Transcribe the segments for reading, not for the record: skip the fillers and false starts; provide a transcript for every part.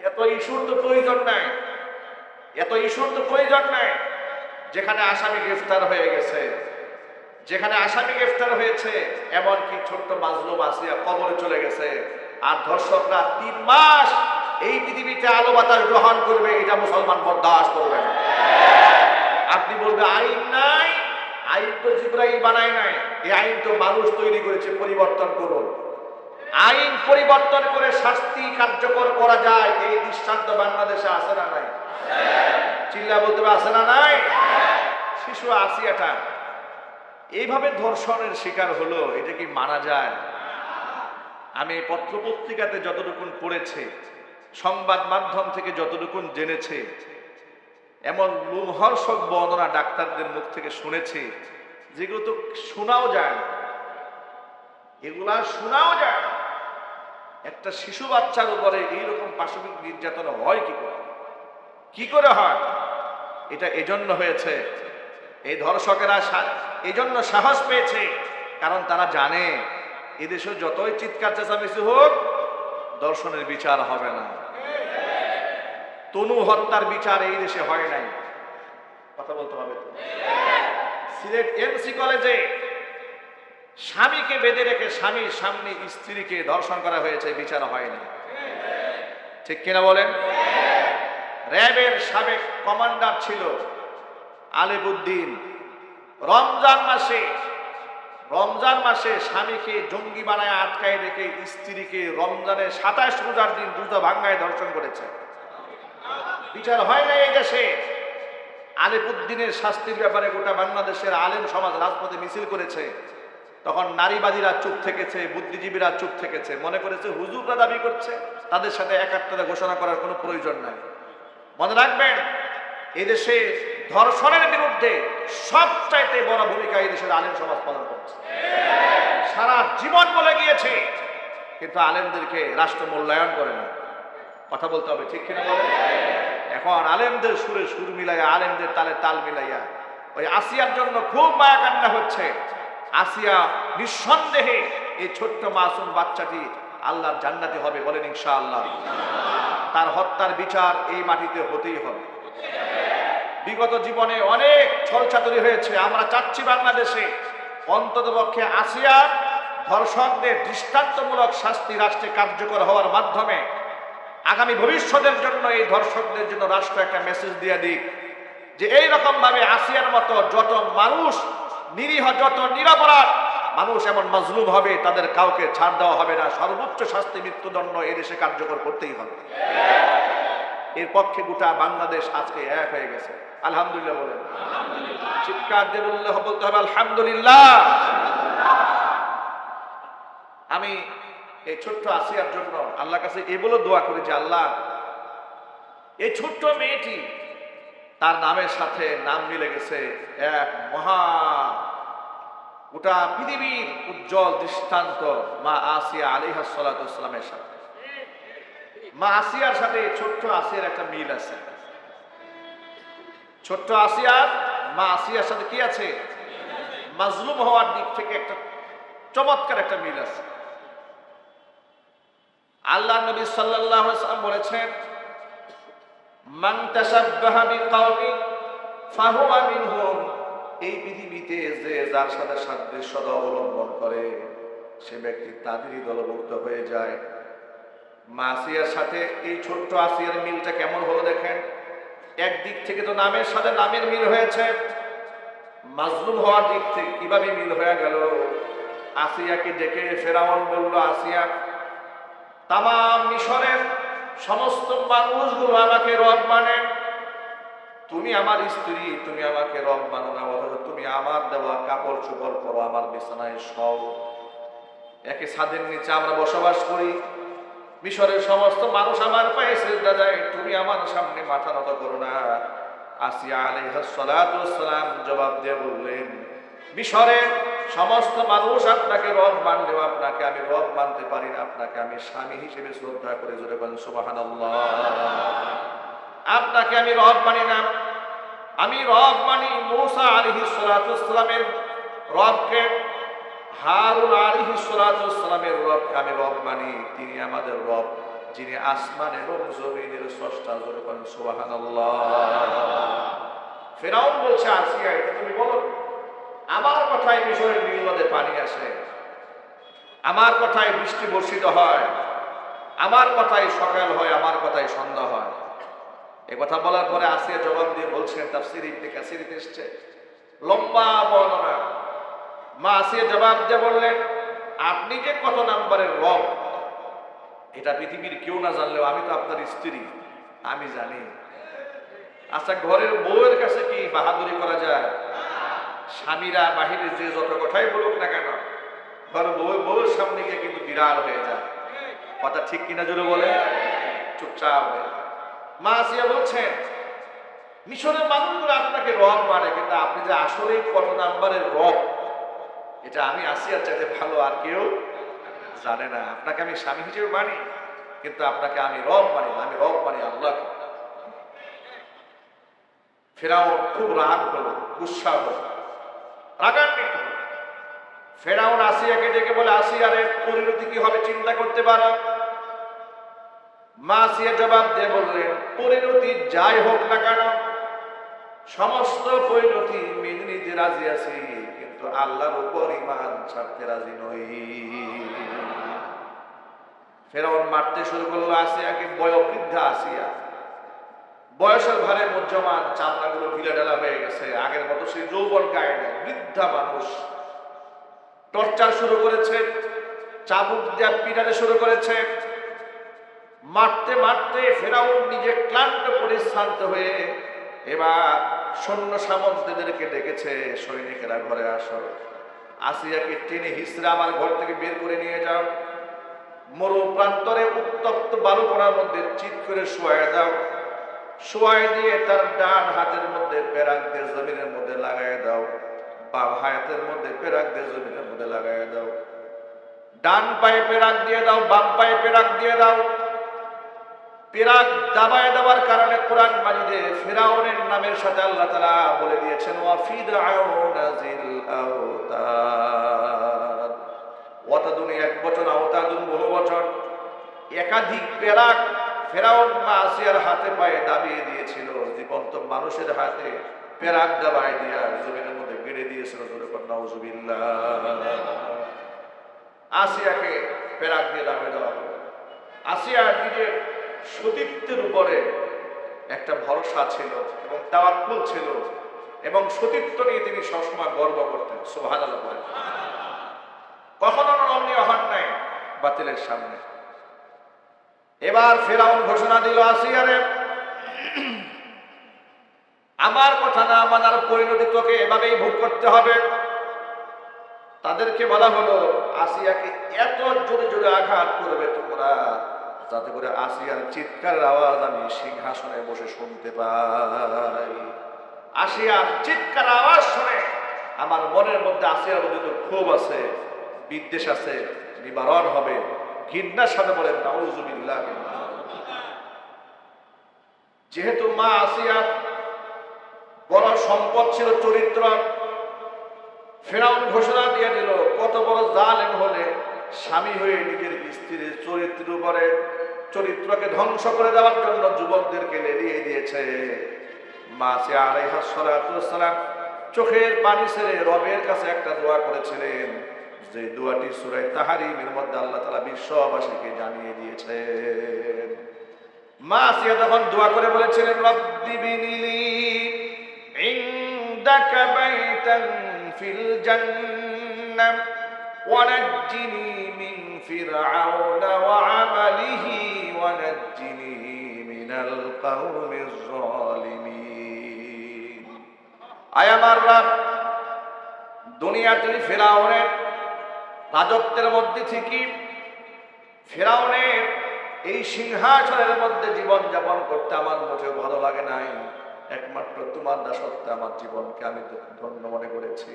এত ইস্যুর তো প্রয়োজন নাই, এত ইস্যুর তো প্রয়োজন নাই। যেখানে আসামি গ্রেফতার হয়ে গেছে, যেখানে আসামি গ্রেফতার হয়েছে, এমনকি ছোট্ট মাজলুম আসিয়া কবরে চলে গেছে, আর ধর্ষকরা 3 মাস এই পৃথিবীতে আলো বাতাস গ্রহণ করবে, এটা মুসলমান বরদাস্ত করবে না। আপনি বলবে আইন নাই, আইন তো জিবরাইল বানায় নাই, এই আইন তো মানুষ তৈরি করেছে, পরিবর্তন করুন। আইন পরিবর্তন করে শাস্তি কার্যকর করা যায়, এই দৃষ্টান্ত বাংলাদেশে আছে না নাই? চিল্লা বলতে হবে আছে না নাই? শিশু আসিয়াটা এইভাবে ধর্ষণের শিকার হলো, এটা কি মানা যায়? আমি পত্রপত্রিকাতে যতটুকু পড়েছি, সংবাদ মাধ্যম থেকে যতটুকু জেনেছি, এমন লোমহর্ষক বর্ণনা ডাক্তারদের মুখ থেকে শুনেছি যেগুলো তো শোনাও যায় না, এগুলা শোনাও যায় না। একটা শিশু বাচ্চার উপরে এইরকম পাশবিক নির্যাতন হয় কি করে? কি করে হয়? এটা এজন্য হয়েছে, এই ধর্ষকেরা এজন্য সাহস পেয়েছে, কারণ তারা জানে এদেশে যতই চিৎকার চেঁচামেচি হোক, ধর্ষণের বিচার হবে না। তনু হত্যার বিচার এই দেশে হয় নাই, কথা বলতে হবে তো। সিলেট এমসি কলেজে স্বামীকে বেঁধে রেখে স্বামীর সামনে স্ত্রীকে ধর্ষণ করা হয়েছে, বিচার হয়নি। ঠিক কিনা বলেন? র্যাবের সাবেক কমান্ডার ছিল আলিবউদ্দিন, রমজান মাসে স্বামীকে জঙ্গি বানায় আটকায় রেখে স্ত্রীকে রমজানের 27 রোজার দিন রোজা ভাঙ্গায় ধর্ষণ করেছে। বিচার হয় না এই দেশে। আলিবউদ্দিনের শাস্তির ব্যাপারে গোটা বাংলাদেশের আলেম সমাজ রাজপথে মিছিল করেছে, তখন নারীবাদীরা চুপ থেকেছে, বুদ্ধিজীবীরা চুপ থেকেছে, মনে করেছে হুজুররা দাবি করছে, তাদের সাথে একাত্মতা ঘোষণা করার কোনো প্রয়োজন নাই। মনে রাখবেন, এদেশে ধর্ষণের বিরুদ্ধে সবচাইতে বড় ভূমিকা এই দেশের আলেম সমাজ পালন করছে। সারা জীবন বলে গিয়েছে, কিন্তু আলেমদেরকে রাষ্ট্র মূল্যায়ন করে না। কথা বলতে হবে, ঠিক কিনা বলেন? এখন আলেমদের সুরে সুর মিলাইয়া, আলেমদের তালে তাল মিলাইয়া ওই আসিয়ার জন্য খুব মায়া কান্না হচ্ছে। আসিয়া নিঃসন্দেহে এই ছোট্ট মাসুম বাচ্চাটি আল্লাহর জান্নাতি হবে, বলেন ইনশাআল্লাহ। তার হত্যার বিচার এই মাটিতে হতেই হবে। বিগত জীবনে অনেক ছলচাতুরি হয়েছে, আমরা চাচ্ছি বাংলাদেশে অন্ততপক্ষে আসিয়ার ধর্ষকদের দৃষ্টান্তমূলক শাস্তি রাষ্ট্রে কার্যকর হওয়ার মাধ্যমে আগামী ভবিষ্যতের জন্য এই ধর্ষকদের জন্য রাষ্ট্র একটা মেসেজ দিয়ে দিক যে এইরকম ভাবে আসিয়ার মতো যত মানুষ নিরীহ, যত নিরপরাধ মানুষ এমন মাজলুম হবে, তাদের কাউকে ছাড় দেওয়া হবে না, সর্বোচ্চ শাস্তি মৃত্যুদণ্ড এদেশে কার্যকর করতেই হবে। এর পক্ষে গোটা বাংলাদেশ আজকে এক হয়ে গেছে, আলহামদুলিল্লাহ বলেন। চিৎকার দিয়ে বলতে হবে আলহামদুলিল্লাহ। আমি এই ছোট্ট আসিয়ার জন্য আল্লাহর কাছে এই বলে দোয়া করি যে আল্লাহ, এই ছোট্ট মেয়েটি, তার নামের সাথে নাম মিলে গেছে এক মহা গোটা পৃথিবীর উজ্জ্বল দৃষ্টান্ত মা আসিয়া আলাইহিস সালাতু ওয়াস সালামের সাথে। মা আসিয়ার সাথে ছোট্ট আসিয়ার একটা মিল আছে। ছোট্ট আসিয়ার মা আসিয়ার সাথে কি আছে? মাজলুম হওয়ার দিক থেকে একটা চমৎকার একটা মিল আছে। আল্লাহ নবী সাল্লাল্লাহু আলাইহি ওয়াসাল্লাম বলেছেন, মান তাশাব্বাহা বিকাওমিন ফাহুয়া মিনহুম। এই পৃথিবীতে যে যার সাথে সাদৃশ্যতা অবলম্বন করে, সে ব্যক্তি তাদেরই দলভুক্ত হয়ে যায়। মা আসিয়ার সাথে এই ছোট্ট আসিয়ার মিলটা কেমন হলো দেখেন। একদিক থেকে তো নামের সাথে নামের মিল হয়েছে, মাজলুম হওয়ার দিক থেকে কিভাবে মিল হয়ে গেল। আসিয়াকে ডেকে ফেরাউন বলল, আসিয়া, তাম মিশরের সমস্ত মানুষগুলো আমাকে রব মানে, তুমি আমার স্ত্রী, তুমি আমাকে রব মানো না, অথচ তুমি আমার দেওয়া কাপড় চোপড় পরো, আমার বিছানায় শও, একে ছাদের নিচে আমরা বসবাস করি, মিশরের সমস্ত মানুষ আমার পায়ে সিজদা দেয়, তুমি আমার সামনে মাথা নত করো না। আসিয়া আলাইহিস সালাতু ওয়াস সালাম জবাব দিয়ে বললেন, মিশরের সমস্ত মানুষ আপনাকে রব মানলেও আপনাকে আমি রব মানতে পারি না, আপনাকে আমি স্বামী হিসেবে শ্রদ্ধা করে, জোরে বলেন সুবহানাল্লাহ। আপনাকে আমি রব মানি না, আমি রব মানি মূসা আলাইহিস সালাতু ওয়াস সালামের রবকে, হারুন আলাইহিস সালাতু ওয়াস সালামের রবকে আমি রব মানি, তিনি আমাদের রব। যিনি আসমান এবং জমিনের স্রষ্টা, জোরে বলেন সুবহানাল্লাহ। ফেরাউন বলছে, আসিয়া এটা তুমি বলো, আমার কথায় মিশরের নীল নদে পানি আসে, আমার কথায় বৃষ্টি বর্ষিত হয়, আমার কথায় সকাল হয়, আমার কথায় সন্ধ্যা হয়। এ কথা বলার পরে আসিয়া জবাব দিয়ে বলছেন, তাফসীর ইবনে কাসিরে এসেছে, লম্বা বর্ণনা। মা আসিয়া জবাব দিয়ে বললেন, আপনি যে কত নাম্বারের রব এটা পৃথিবীর কেউ না জানলেও আমি তো আপনার স্ত্রী, আমি জানি। আচ্ছা, ঘরের বউয়ের কাছে কি বাহাদুরি করা যায়? স্বামীরা বাহিরে যে যত কথাই বলুক না কেন, ঘর বউয়ের সামনে গিয়ে কিন্তু বিড়াল হয়ে যায়। কথা ঠিক কিনা জোরে বলে? চুপচাপ হয়ে। মা আসিয়া বলছেন, মিশরের মানুষগুলো আপনাকে রব মানে, কিন্তু আপনি যে আসলে কত নাম্বারের রব এটা আমি আসিয়ার চাইতে ভালো আর কেউ জানে না। আপনাকে আমি স্বামী হিসেবে মানি, কিন্তু আপনাকে আমি রব মানি না, আমি রব মানি আল্লাহকে। ফেরাউন খুব রাগ হলো, গুসা হলো, রাগান্বিত। ফেরাউন আসিয়াকে ডেকে বলে, আসিয়ারে পরিণতি কি হবে চিন্তা করতে পারো? মা আসিয়া জবাব দিয়ে বললেন, পরিণতি যাই হোক না কেন সমস্ত পরিণতি মেনে নিতে রাজি আছি, কিন্তু আল্লাহর উপর ঈমান ছাড়তে রাজি নই। ফেরাউন মারতে শুরু করলো আসিয়াকে। বয়োবৃদ্ধা আসিয়া, বয়সের ভারে মুজ্জমান, চামড়াগুলো ঢিলা ঢালা হয়ে গেছে, আগের মতো সেই যৌবন গায়ে নেই, বৃদ্ধা মানুষ। টর্চার শুরু করেছে, চাবুক দিয়ে পিটাতে শুরু করেছে। মারতে মারতে ফেরাউন নিজে ক্লান্ত পরিশ্রান্ত হয়ে এবার সৈন্য সামন্তদেরকে ডেকেছে, সৈনিকেরা ঘরে আসো, আসিয়াকে টেনে হিসড়ে আমার ঘর থেকে বের করে নিয়ে যাও, মরু প্রান্তরে উত্তপ্ত বালুকণার মধ্যে চিৎ করে শোয়ায় দাও, শোয়ায় দিয়ে তার ডান হাতের মধ্যে পেরাক দিয়ে জমিনের মধ্যে লাগায় দাও, বাম হাতের মধ্যে পেরাক দিয়ে জমিনের মধ্যে লাগায় দাও, ডান পায়ে পেরাক দিয়ে দাও, বাম পায়ে পেরাক দিয়ে দাও। পেরাক দাবায় দেওয়ার কারণে কোরআন মাজিদে ফিরাউনের নামের সাথে আল্লাহ তাআলা বলে দিয়েছেন, ওয়া ফিরআউনা যিল আওতাদ। ওয়াতাদুন এক বচন, আওতাদুন বহু বচন। একাধিক পেরাক ফেরাউন মা আসিয়ার হাতে পায়ে দাবিয়ে দিয়েছিল, জীবন্ত মানুষের হাতে পেরাক দাবায় দিয়া জমিনের মধ্যে গেড়ে দিয়েছিল। নাউজুবিল্লাহ। আসিয়াকে পেরাক দিয়ে দাবিয়ে দেওয়া হলো। আসিয়া নিজের সতীত্বের উপরে একটা ভরসা ছিল এবং তাওয়াক্কুল ছিল, এবং সতীত্ব নিয়ে তিনি সবসময় গর্ব করতেন। সুবহানাল্লাহ বলেন। কখনো নমনীয় হন নাই বাতিলের সামনে। এবার ফেরাউন ঘোষণা দিল, আসিয়ারে আমার কথা না মানার পরিণতি তোকে এভাবেই ভোগ করতে হবে। তাদেরকে বলা হলো, আসিয়াকে এত জোরে জোরে আঘাত করবে তোমরা, যাতে করে আসিয়ার চিৎকারের আওয়াজ আমি সিংহাসনে বসে শুনতে পাই। আসিয়ার চিৎকার আওয়াজ শুনে আমার মনের মধ্যে আসিয়ার মধ্যে তো ক্ষোভ আছে, বিদ্বেষ আছে, নিবারণ হবে। ঘৃণার সাথে বলেন নাউজুবিল্লাহ। যেহেতু মা আসিয়া বড় সম্পদ ছিল, চরিত্র, ফেরাউন ঘোষণা দিয়ে দিল, কত বড় জালেম হলে স্বামী হয়ে নিজের স্ত্রীর চরিত্রের উপরে, চরিত্রকে ধ্বংস করে দেওয়ার জন্য যুবকদেরকে লেলিয়ে দিয়েছে। মা আসিয়া আলাইহিস সালাতু ওয়াস সালাম চোখের পানি ছেড়ে রবের কাছে একটা দোয়া করেছিলেন, যে দোয়াটি সূরা তাহরিমের মধ্যে আল্লাহ তাআলা বিশ্ববাসীকে জানিয়ে দিয়েছেন। মা আসিয়া তখন দোয়া করে বলেছিলেন, রব্বি বিনিলি ইনদাকা বাইতান ফিল জান্নাহ ওয়ানাজ্জিনি মিন ফিরআউনা ওয়া আমালিহি ওয়ানাজ্জিনি মিনাল কওমিজ জালিমিন। আয় আমার রব, দুনিয়াতে ফিরআউনের রাজত্বের মধ্যে থেকে, ফিরআউনের এই সিংহাসনের মধ্যে জীবন যাপন করতে আমার মোটেও ভালো লাগে নাই। একমাত্র তোমার দাসত্বে আমার জীবনকে আমি ধন্য মনে করেছি।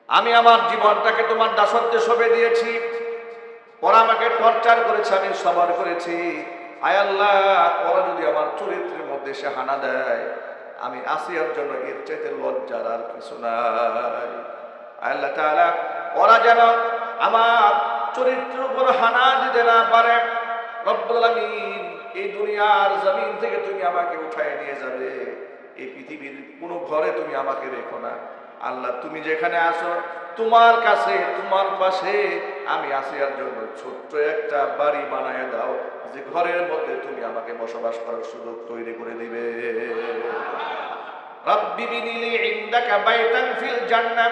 আমি আমার জীবনটাকে তোমার দাসত্বে সঁপে দিয়েছি। ওরা আমাকে টর্চার করেছে, আমি সবর করেছি। আয় আল্লাহ, ওরা যদি আমার চরিত্রের মধ্যে সে হানা দেয়, আমি আসিয়ার জন্য এর চাইতে লজ্জার আর কিছু নাই। আল্লাহ তাআলা ওরা যেন আমার চরিত্রের উপর হানা দিতে না পারে, রব্বুল আলামিন এই দুনিয়ার জমিন থেকে তুমি আমাকে উঠায় নিয়ে যাবে, এই পৃথিবীর কোনো ঘরে তুমি আমাকে রেখো না। আল্লাহ তুমি যেখানে আসো তোমার কাছে তোমার পাশে আমি আসিয়ার জন্য ছোট্ট একটা বাড়ি বানায় দাও, যে ঘরের মধ্যে তুমি আমাকে বসবাস করার সুযোগ তৈরি করে দিবে। রাব্বি বিনিলি ইনদাকা বাইতান ফিল জান্নাহ,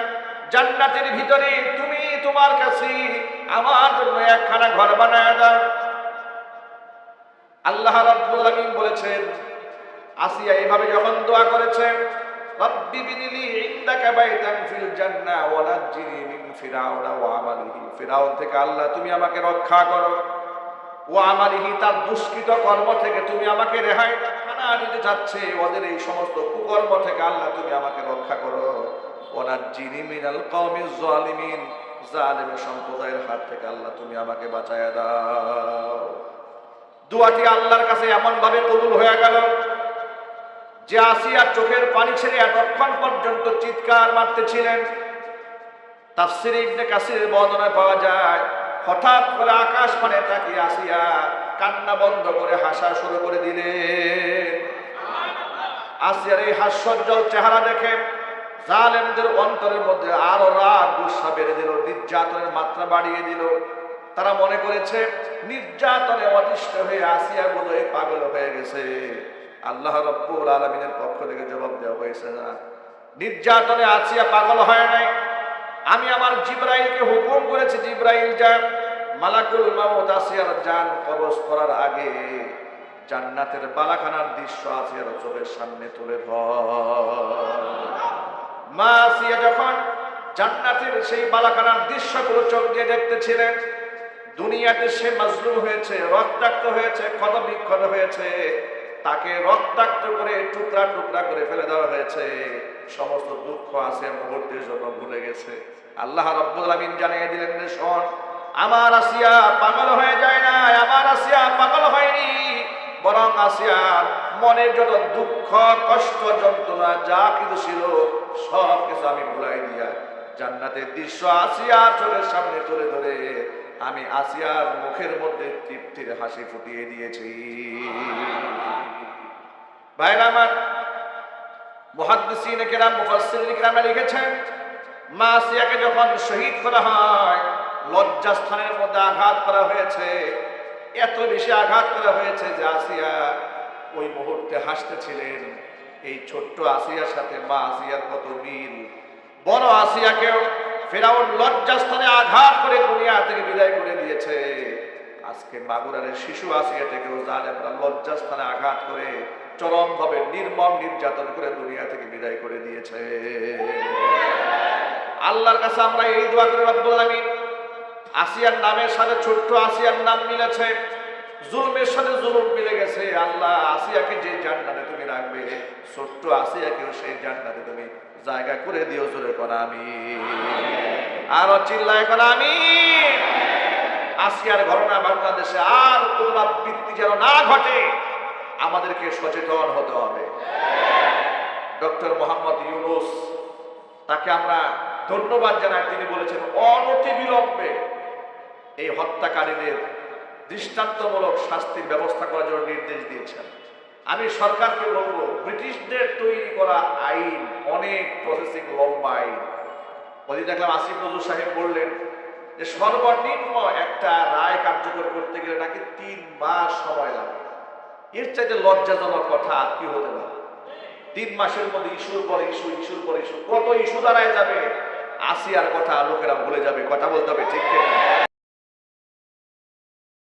জান্নাতের ভিতরে তুমি তোমার কাছে আমার জন্য একখানা ঘর বানায় দাও। আল্লাহ রাব্বুল আলামিন বলেছেন, আসিয়া এইভাবে যখন দোয়া করেছেন, রাব্বি বিনিলি ইনদাকা বাইতান ফিল জান্নাহ ওয়া নাজ্জিনি মিন ফিরাউনা ওয়া আমালিহি, ফিরাউন থেকে আল্লাহ তুমি আমাকে রক্ষা করো, ওয়া আমালিহি তার দুষ্কৃত কর্ম থেকে তুমি আমাকে রেহাই খানা দিতে চাচ্ছে, ওদের এই সমস্ত কুকর্ম থেকে আল্লাহ তুমি আমাকে রক্ষা করো, ওয়া নাজ্জিনি মিনাল কওমিজ জালিমিন, জালিম সম্প্রদায়ের হাত থেকে আল্লাহ তুমি আমাকে বাঁচায়া দাও। দোয়াটি আল্লাহর কাছে এমন ভাবে কবুল হয়ে গেল যে আসিয়া চোখের পানি ছেড়ে এতক্ষণ পর্যন্ত চিৎকার মারতেছিলেন। তাফসীরে ইবনে কাসিরের বর্ণনায় পাওয়া যায়, হঠাৎ করে আকাশ পানে তাকিয়ে আসিয়া কান্না বন্ধ করে হাসা শুরু করে দিলেন। আসিয়ার এই হাস্যোজ্জ্বল চেহারা দেখে জালেমদের অন্তরের মধ্যে আরো রাগ গুসা বেড়ে দিল, নির্যাতনের মাত্রা বাড়িয়ে দিল। তারা মনে করেছে নির্যাতনে অতিষ্ঠ হয়ে আসিয়া বোধহয় পাগল হয়ে গেছে। আল্লাহ রাব্বুল আলামিনের পক্ষ থেকে জবাব দেওয়া হয়েছে, না, নির্যাতনে আসিয়া পাগল হয় নাই। আমি আমার জিবরাইলকে হুকুম করেছি, জিবরাইল যা মালাকুল মাউত আসিয়ার জান কবজ করার আগে জান্নাতের বালাখানার দৃশ্য আসিয়ার চোখের সামনে তুলে ধর। মা আসিয়া যখন জান্নাতের সেই বালাখানার দৃশ্যগুলো চোখ দিয়ে দেখতেছিলেন, দুনিয়াতে সে মাজলুম হয়েছে, রক্তাক্ত হয়েছে, ক্ষত বিক্ষত হয়েছে, তাকে রক্তাক্ত করে টুকরা টুকরা করে ফেলে দেওয়া হয়েছে, সমস্ত দুঃখ আছে মুহূর্তের জন্য ভুলে গেছে। আল্লাহ রাব্বুল আলামিন জানিয়ে দিলেন, শোন, আমার আসিয়া পাগল হয়ে যায় না, আমার আসিয়া পাগল হয়নি, বরং আসিয়ার মনের যত দুঃখ কষ্ট যন্ত্রণা যা কিছু ছিল সব কিছু আমি ভুলাই দিয়া জান্নাতের দৃশ্য আসিয়ার চোখের সামনে তুলে ধরে আমি আসিয়ার মুখের মধ্যে তৃপ্তির হাসি ফুটিয়ে দিয়েছি। ভাইরা আমার, মুহাদ্দিসিনে কেরাম, মুফাসসিরিনে কেরাম লিখেছেন, মা আসিয়াকে যখন শহীদ করা হয়, লজ্জাস্থানের মধ্যে আঘাত করা হয়েছে, এত বেশি আঘাত করা হয়েছে যে আসিয়া ওই মুহূর্তে হাসতেছিলেন। এই ছোট্ট আসিয়ার সাথে মা আসিয়ার কত মিল। বড় আসিয়াকেও ফিরআউন লজ্জাস্থানে আঘাত করে দুনিয়া থেকে বিদায় করে দিয়েছে। আজকে মাগুরারের শিশু আসিয়াটাকেও জালেমরা লজ্জাস্থানে আঘাত করে চরমভাবে নির্মম নির্যাতন করে দুনিয়া থেকে বিদায় করে দিয়েছে। আল্লাহর কাছে আমরা এই দোয়া করি, রব্বুল আলামিন আসিয়ার নামের সাথে ছোট্ট আসিয়ার নাম মিলেছে, জুলমের সাথে জুলুম মিলে গেছে। আল্লাহ আসিয়াকে যে জান্নাতে তুমি রাখবে, ছোট্ট আসিয়াকেও সেই জান্নাতে তুমি জায়গা করে দিও। জোরে করা আমিন, আরো চিল্লায় করা আমিন। আসিয়ার ঘটনা বাংলাদেশে আর পুনরাবৃত্তি যেন না ঘটে, আমাদেরকে সচেতন হতে হবে। ডক্টর মোহাম্মদ ইউনূস, তাকে আমরা ধন্যবাদ জানাই। তিনি বলেছেন অনতিবিলম্বে এই হত্যাকারীদের দৃষ্টান্তমূলক শাস্তির ব্যবস্থা করার জন্য নির্দেশ দিয়েছেন। আমি সরকারকে বলবো, ব্রিটিশদের তৈরি করা আইন অনেক প্রসেসিং লম্বা আইন। ওই দেখলাম আসিফ নজরুল সাহেব বললেন যে সর্বনিম্ন একটা রায় কার্যকর করতে গেলে নাকি 3 মাস সময় লাগে। এর চাইতে লজ্জাজনক কথা আর কি হতে পারে? 3 মাসের মধ্যে ইস্যুর পর ইস্যু, ইস্যুর পর ইস্যু, কত ইস্যু দাঁড়ায় যাবে। আসিয়ার কথা লোকেরা ভুলে যাবে। কথা বলতে হবে, ঠিক কিনা?